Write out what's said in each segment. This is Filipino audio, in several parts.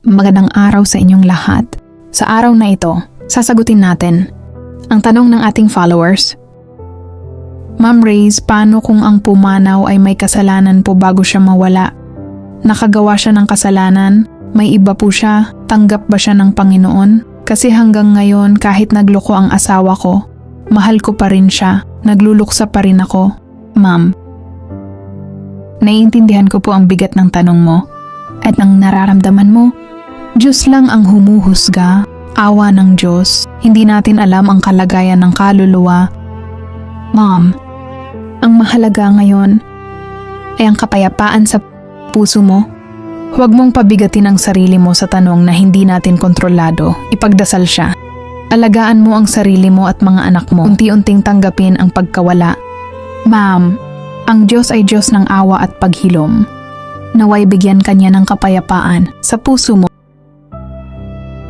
Magandang araw sa inyong lahat. Sa araw na ito, sasagutin natin ang tanong ng ating followers. Ma'am Reyes, paano kung ang pumanaw ay may kasalanan po bago siya mawala? Nakagawa siya ng kasalanan? May iba po siya? Tanggap ba siya ng Panginoon? Kasi hanggang ngayon kahit nagloko ang asawa ko, mahal ko pa rin siya. Nagluluksa pa rin ako. Ma'am, naiintindihan ko po ang bigat ng tanong mo at ang nararamdaman mo. Diyos lang ang humuhusga, awa ng Diyos. Hindi natin alam ang kalagayan ng kaluluwa. Mom, ang mahalaga ngayon ay ang kapayapaan sa puso mo. Huwag mong pabigatin ang sarili mo sa tanong na hindi natin kontrolado. Ipagdasal siya. Alagaan mo ang sarili mo at mga anak mo. Unti-unting tanggapin ang pagkawala. Ma'am, ang Diyos ay Diyos ng awa at paghilom. Naway bigyan kanya ng kapayapaan sa puso mo.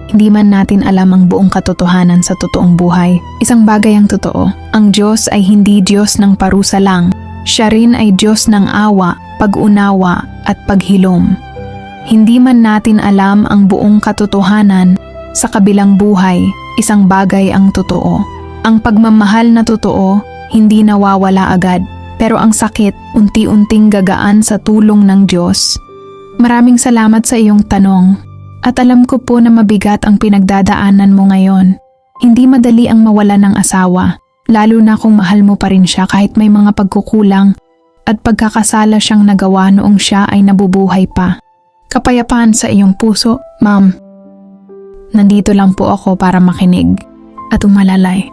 Hindi man natin alam ang buong katotohanan sa totoong buhay. Isang bagay ang totoo. Ang Diyos ay hindi Diyos ng parusa lang. Siya rin ay Diyos ng awa, pag-unawa at paghilom. Hindi man natin alam ang buong katotohanan, sa kabilang buhay, isang bagay ang totoo. Ang pagmamahal na totoo, hindi nawawala agad. Pero ang sakit, unti-unting gagaan sa tulong ng Diyos. Maraming salamat sa iyong tanong. At alam ko po na mabigat ang pinagdadaanan mo ngayon. Hindi madali ang mawala ng asawa, lalo na kung mahal mo pa rin siya kahit may mga pagkukulang at pagkakasala siyang nagawa noong siya ay nabubuhay pa. Kapayapaan sa iyong puso, Ma'am. Nandito lang po ako para makinig at umalalay.